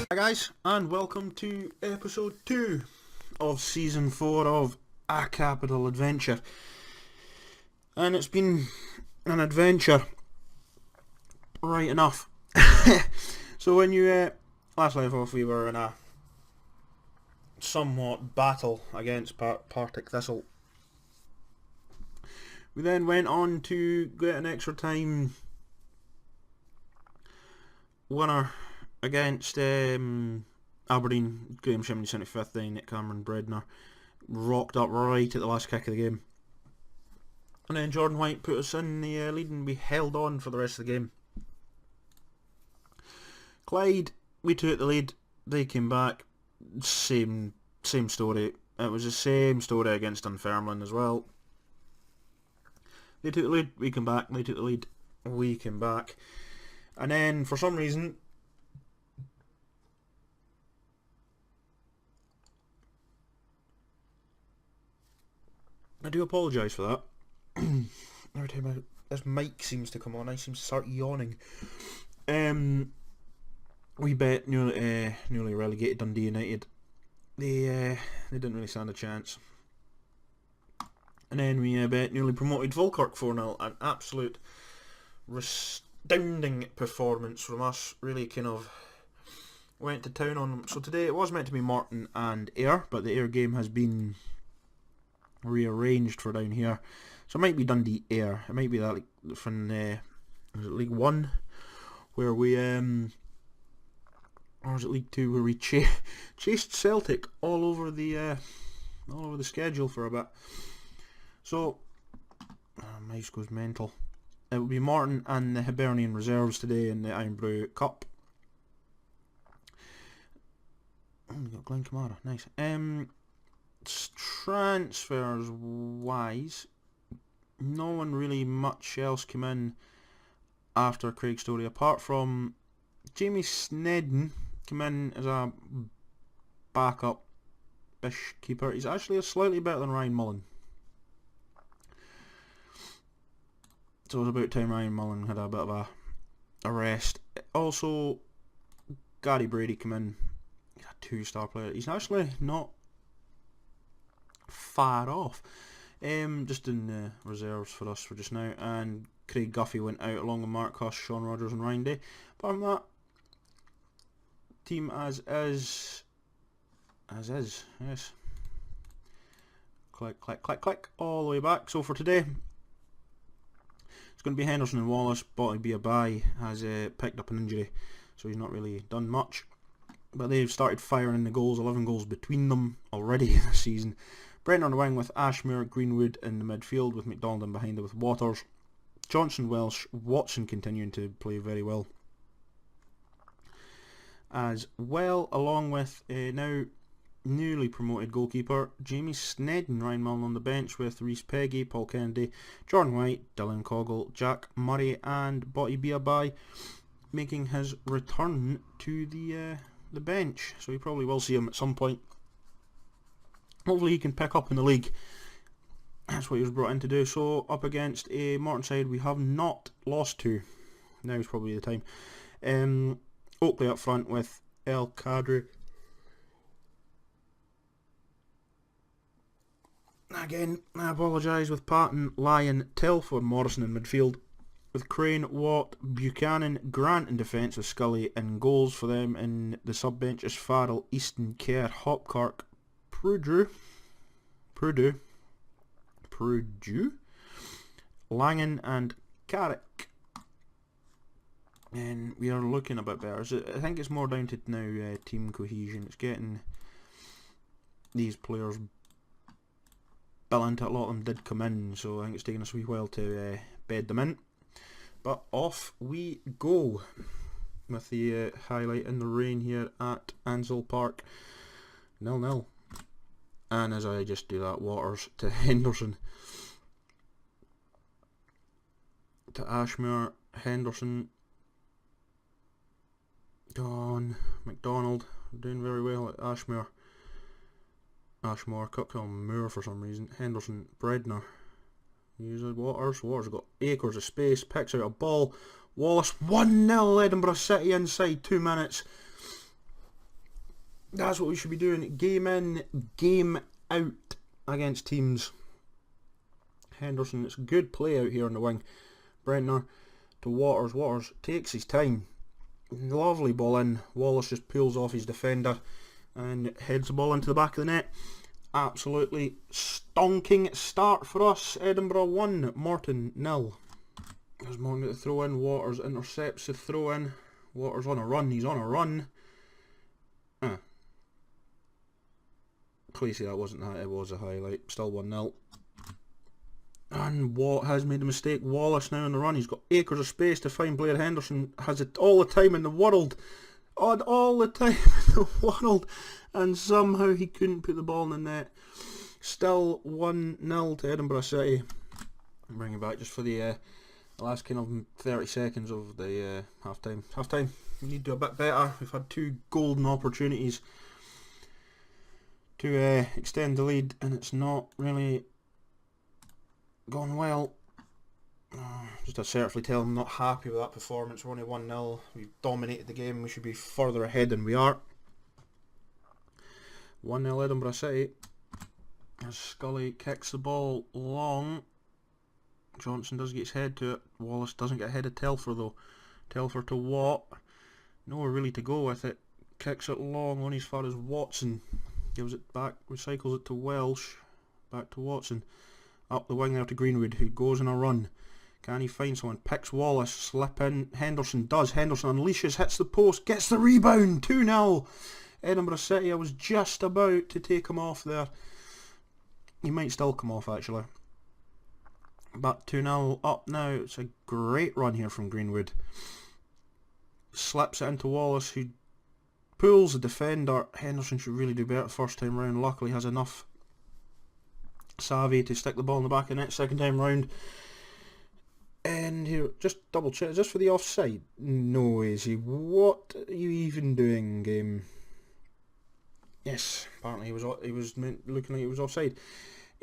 Hi guys, and welcome to episode 2 of season 4 of A Capital Adventure. And it's been an adventure, right enough. So when you last left off, we were in a somewhat battle against Partick Thistle. We then went on to get an extra time winner against Aberdeen. Graham Shimney 75th, then Nick Cameron Bredner rocked up right at the last kick of the game. And then Jordan White put us in the lead and we held on for the rest of the game. Clyde, we took the lead, they came back, same story. It was the same story against Dunfermline as well. They took the lead, we came back, they took the lead, we came back. And then, for some reason, I do apologise for that. Every time this mic seems to come on, I seem to start yawning. We bet newly relegated Dundee United. They didn't really stand a chance. And then we bet newly promoted Falkirk 4-0. An absolute astounding performance from us. Really kind of went to town on them. So today it was meant to be Morton and Ayr, but the Ayr game has been rearranged for down here. So it might be Dundee Ayr. It might be that like from League 1 where we or was it League 2 where we chased Celtic all over the schedule for a bit. So mouse goes mental. It will be Morton and the Hibernian reserves today in the Irn-Bru Cup. Oh, we got Glenn Kamara, nice. Transfers wise, no one really much else came in after Craig Story apart from Jamie Snedden came in as a backup-ish keeper. He's actually slightly better than Ryan Mullen. So it was about time Ryan Mullen had a bit of a rest. Also, Gary Brady came in. He's a 2-star player. He's actually not far off. Just in the reserves for us for just now. And Craig Guffey went out along with Mark Huss, Sean Rogers and Ryan Day. Apart from that, team as is, yes. Click, click, click, click, all the way back. So for today, it's going to be Henderson and Wallace. Botty Biabai has picked up an injury, so he's not really done much. But they've started firing the goals, 11 goals between them already this season. Brent on the wing with Ashmere, Greenwood in the midfield with McDonald in behind it with Waters. Johnson, Welsh, Watson continuing to play very well as well, along with now newly promoted goalkeeper Jamie Snedden. Ryan Mullen on the bench with Rhys Peggy, Paul Kennedy, Jordan White, Dylan Coggle, Jack Murray and Botty Biabai making his return to the bench. So we probably will see him at some point. Hopefully he can pick up in the league. That's what he was brought in to do. So up against a Morton side we have not lost to. Now is probably the time. Oakley up front with El Kadri. Again, I apologise, with Patton, Lyon, Telford, Morrison in midfield. With Crane, Watt, Buchanan, Grant in defence with Scully and goals for them. In the sub-bench is Farrell, Easton, Kerr, Hopkirk, Purdue, Langan and Carrick. And we are looking a bit better. So I think it's more down to now team cohesion. It's getting these players built into. A lot of them did come in, so I think it's taken us a wee while to bed them in. But off we go with the highlight in the rain here at Ansell Park. 0-0. And as I just do that, Waters to Henderson. To Ashmere, Henderson. Gone. McDonald doing very well at Ashmere. Cook on Moore for some reason. Henderson, Bredner. Uses Waters. Waters got acres of space. Picks out a ball. Wallace 1-0 Edinburgh City inside 2 minutes. That's what we should be doing. Game in, game out against teams. Henderson, it's good play out here on the wing. Brentner to Waters. Waters takes his time. Lovely ball in. Wallace just pulls off his defender and heads the ball into the back of the net. Absolutely stonking start for us. Edinburgh 1, Morton 0. There's Morton to throw in. Waters intercepts the throw in. Waters on a run. He's on a run. Clearly that wasn't that. It was a highlight. Still 1-0. And Watt has made a mistake. Wallace now on the run. He's got acres of space to find Blair Henderson. Has it all the time in the world. All the time in the world. And somehow he couldn't put the ball in the net. Still 1-0 to Edinburgh City. I'm bringing back just for the last kind of 30 seconds of the half time. Half time. We need to do a bit better. We've had 2 golden opportunities to extend the lead, and it's not really gone well. Just assertively tell them not happy with that performance. We're only 1-0. We've dominated the game. We should be further ahead than we are. 1-0 Edinburgh City. As Scully kicks the ball long. Johnson does get his head to it. Wallace doesn't get ahead of Telfer though. Telfer to Watt. Nowhere really to go with it. Kicks it long, only as far as Watson. Gives it back, recycles it to Welsh. Back to Watson. Up the wing there to Greenwood, who goes on a run. Can he find someone? Picks Wallace, slip in. Henderson does. Henderson unleashes, hits the post, gets the rebound. 2-0. Edinburgh City, I was just about to take him off there. He might still come off actually. But 2-0 up now. It's a great run here from Greenwood. Slips it into Wallace, who pulls the defender. Henderson should really do better first time round. Luckily has enough savvy to stick the ball in the back of the net second time round. And here, just double check, is this for the offside? No, is he? What are you even doing, game? Yes, apparently he was looking like he was offside.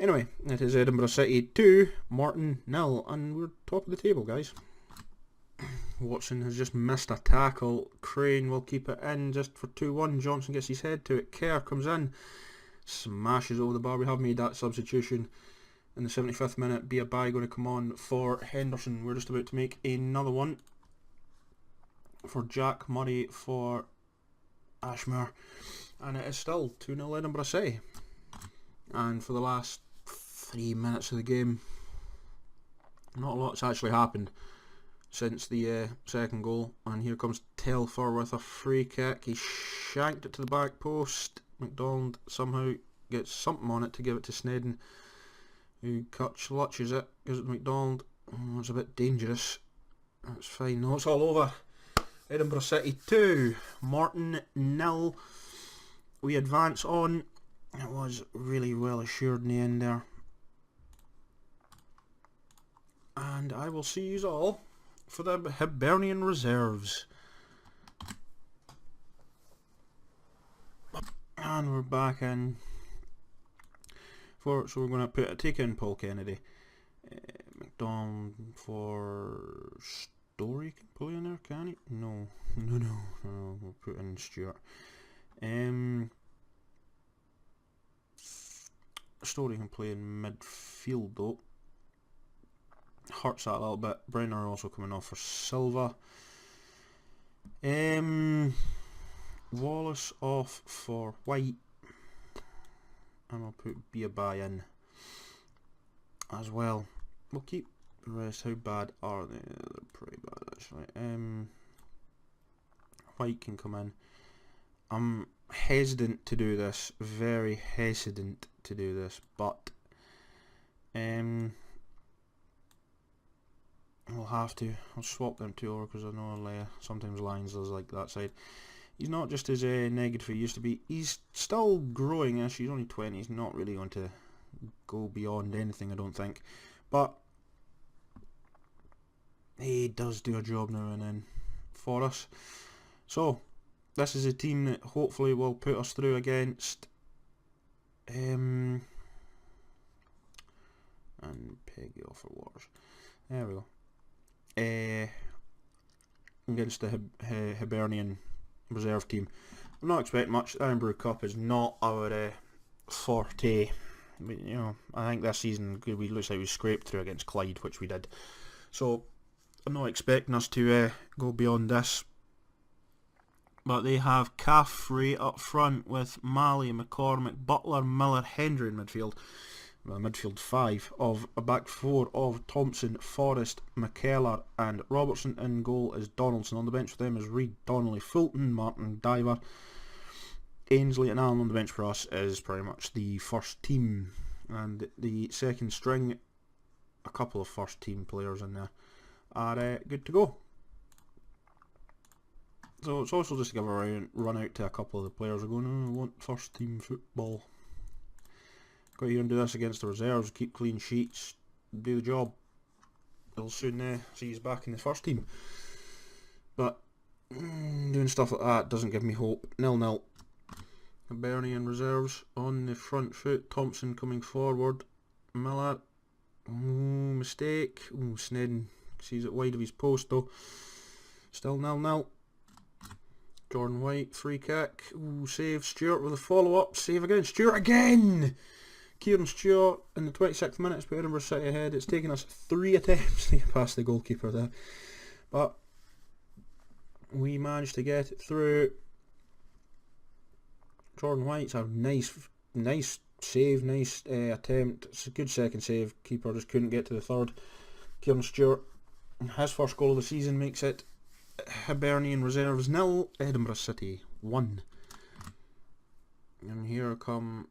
Anyway, it is Edinburgh City 2, Morton 0, and we're top of the table, guys. Watson has just missed a tackle. Crane will keep it in just for 2-1. Johnson gets his head to it. Kerr comes in, smashes over the bar. We have made that substitution in the 75th minute. Biabai going to come on for Henderson. We're just about to make another one for Jack Murray for Ashmore. And it is still 2-0 Edinburgh City. And for the last 3 minutes of the game, not a lot's actually happened since the second goal. And here comes Telfer with a free kick. He shanked it to the back post. McDonald somehow gets something on it to give it to Snedden, who clutches it, gives it to McDonald. Oh, it's a bit dangerous. That's fine. No, it's all over. Edinburgh City 2, Morton 0. We advance on. It was really well assured in the end there. And I will see you all for the Hibernian reserves. And we're back in for, so we're going to take in Paul Kennedy. McDonald for Story can play in there, can he? No, we'll put in Stewart. Story can play in midfield though. Hurts that a little bit. Brenner also coming off for Silva. Wallace off for White. And I'll put Biabai in as well. We'll keep the rest. How bad are they? They're pretty bad actually. White can come in. I'm hesitant to do this. Very hesitant to do this. But I'll have to. I'll swap them two over because I know sometimes Lyons does like that side. He's not just as negative he used to be. He's still growing-ish. He's only 20. He's not really going to go beyond anything, I don't think. But he does do a job now and then for us. So this is a team that hopefully will put us through against and Peggy off for Waters. There we go. Against the Hibernian reserve team. I'm not expecting much. The Edinburgh Cup is not our forte. You know, I think this season we looks like we scraped through against Clyde, which we did. So I'm not expecting us to go beyond this. But they have Caffrey up front with Malley, McCormick, Butler, Miller, Hendry in midfield. Well, midfield 5 of a back 4 of Thompson, Forrest, McKellar and Robertson. In goal is Donaldson. On the bench for them is Reid, Donnelly, Fulton, Martin, Diver, Ainsley and Allen. On the bench for us is pretty much the first team. And the second string, a couple of first team players in there, are good to go. So it's also just to give a run out to a couple of the players who are going, oh, I want first team football. Go here and do this against the reserves, keep clean sheets, do the job. They'll soon see he's back in the first team. But doing stuff like that doesn't give me hope. 0-0. Hibernian reserves on the front foot. Thompson coming forward. Miller. Mistake. Snedden sees it wide of his post though. Still 0-0. Jordan White, free kick. Save. Stewart with a follow-up. Save again. Stewart again! Kieran Stewart in the 26th minute has put Edinburgh City ahead. It's taken us 3 attempts to get past the goalkeeper there. But we managed to get it through. Jordan White's a nice save, nice attempt. It's a good second save. Keeper just couldn't get to the third. Kieran Stewart, his first goal of the season, makes it Hibernian reserves 0, Edinburgh City 1. And here come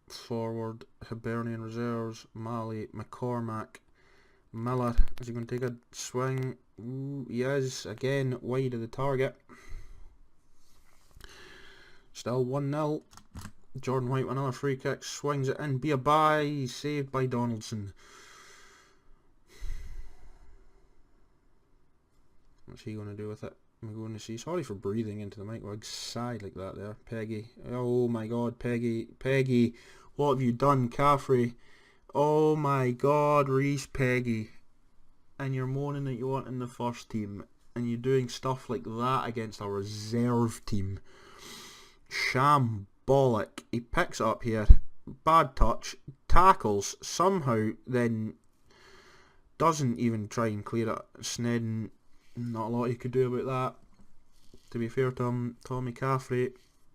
forward Hibernian reserves. Malley, McCormack, Miller. Is he going to take a swing? He is, again wide of the target. Still 1-0. Jordan White with another free kick, swings it in, be a bye, saved by Donaldson. What's he going to do with it? I'm going to see. Sorry for breathing into the mic. Well, sighed like that there. Peggy. Oh my god, Peggy. Peggy, what have you done, Caffrey? Oh my god, Reese Peggy. And you're moaning that you want in the first team. And you're doing stuff like that against a reserve team. Shambolic. He picks it up here. Bad touch. Tackles. Somehow then doesn't even try and clear it. Snedden. Not a lot he could do about that. To be fair to him, Tommy Caffrey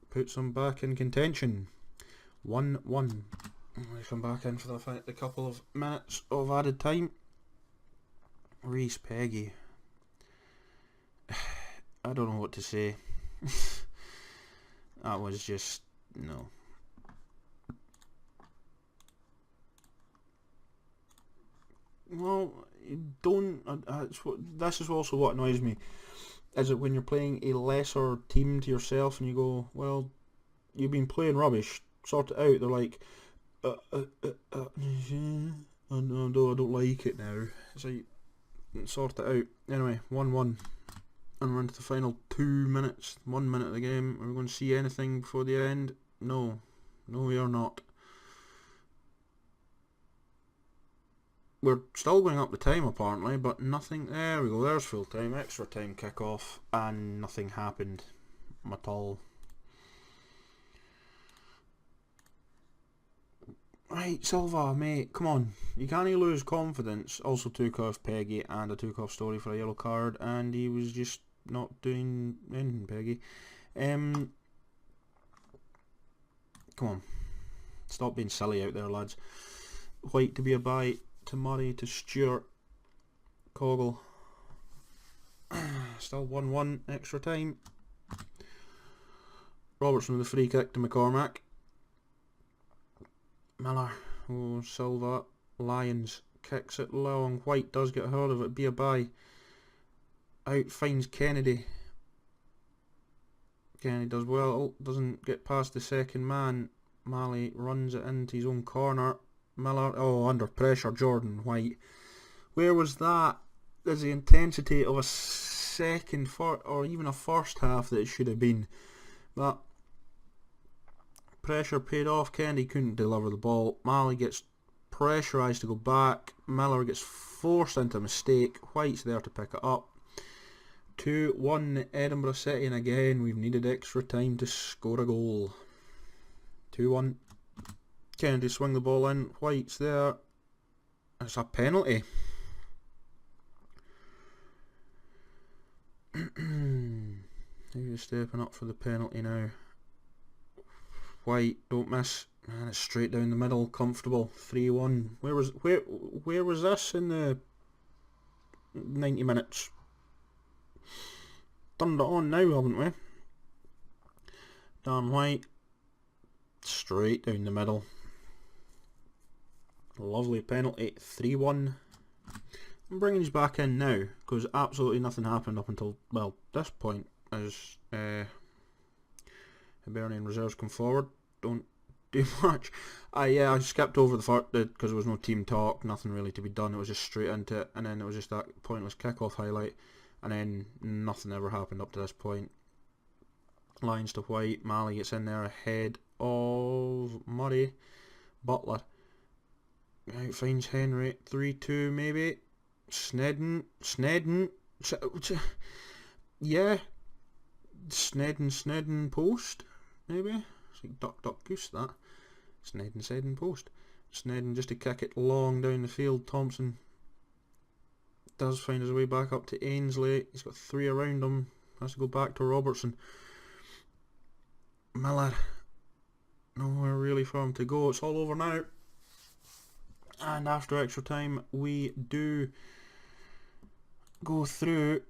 puts him back in contention. 1-1. We come back in for the couple of minutes of added time. Reese Peggy. I don't know what to say. That was just no. Well, don't. This is also what annoys me. Is it when you're playing a lesser team to yourself and you go, well, you've been playing rubbish, sort it out. They're like, I don't like it now. It's like, sort it out. Anyway, 1-1. And we're into the final 2 minutes, 1 minute of the game. Are we going to see anything before the end? No. No, we are not. We're still going up the time apparently, but nothing. There we go, there's full time, extra time kick off, and nothing happened at all. Right, Silva, mate, come on. You can't lose confidence. Also took off Peggy, and I took off Story for a yellow card, and he was just not doing anything, Peggy. Come on. Stop being silly out there, lads. White to be a bye. To Murray, to Stewart, Coggle. Still 1-1, extra time. Robertson with a free kick to McCormack. Miller, Silva, Lyons kicks it long. White does get a hold of it, be a bye. Out finds Kennedy. Kennedy does well, doesn't get past the second man. Malley runs it into his own corner. Miller, under pressure, Jordan White. Where was that? There's the intensity of a second or even a first half that it should have been. But pressure paid off. Kennedy couldn't deliver the ball. Malley gets pressurised to go back. Miller gets forced into a mistake. White's there to pick it up. 2-1 Edinburgh City, and again we've needed extra time to score a goal. 2-1. Kennedy swing the ball in. White's there. It's a penalty. Who's stepping up for the penalty now? White, don't miss. Man, it's straight down the middle, comfortable. 3-1. Where was this in the 90 minutes? Turned it on now, haven't we? Dan White, straight down the middle. Lovely penalty. 3-1. I'm bringing these back in now because absolutely nothing happened up until, well, this point, as Hibernian reserves come forward. Don't do much. I skipped over the first because there was no team talk, nothing really to be done. It was just straight into it, and then it was just that pointless kick-off highlight, and then nothing ever happened up to this point. Lines to White. Malley gets in there ahead of Murray. Butler out finds Henry. 3-2 maybe. Snedden, yeah, Snedden post, maybe. It's like duck goose that. Snedden post. Snedden just to kick it long down the field. Thompson does find his way back up to Ainsley. He's got 3 around him. Has to go back to Robertson. Miller, nowhere really for him to go. It's all over now. And after extra time, we do go through.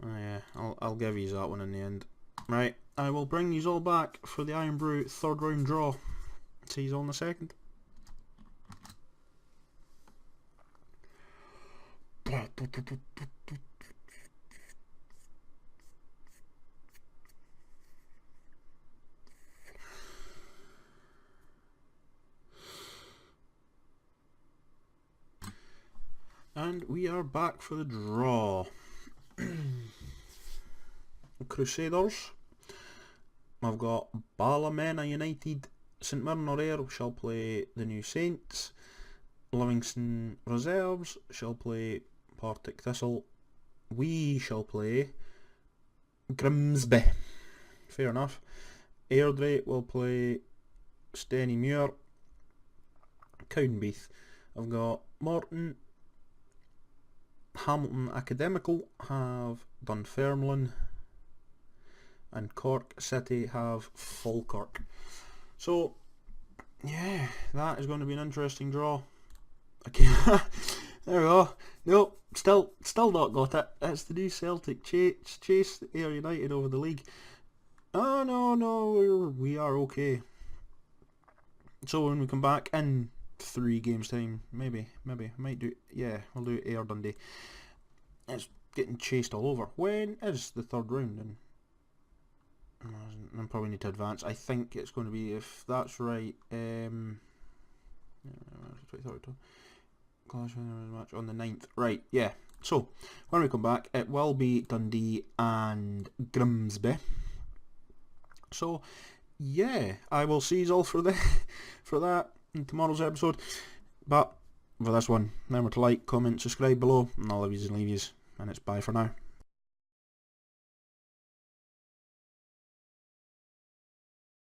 Oh yeah, I'll give you that one in the end. Right, I will bring these all back for the Iron Brew third round draw. See you all in a second. And we are back for the draw. Crusaders. I've got Ballymena United. St Mirren or Ayr shall play the New Saints. Livingston Reserves shall play Partick Thistle. We shall play Grimsby. Fair enough. Airdrie will play Steny Muir. Cowdenbeath. I've got Morton. Hamilton Academical have Dunfermline, and Cork City have Falkirk. So, yeah, that is going to be an interesting draw. Okay, there we go. Nope, still not got it. It's the new Celtic chase Ayr United over the league. Oh no, we are okay. So when we come back in 3 games time, maybe might do, yeah, we'll do Ayr Dundee. It's getting chased all over. When is the third round? And I probably need to advance. I think it's going to be, if that's right, Clash match on the 9th. Right, yeah. So when we come back, it will be Dundee and Grimsby. So yeah, I will see you all for that in tomorrow's episode. But for this one, remember to like, comment, subscribe below, and I'll leave yous, and it's bye for now.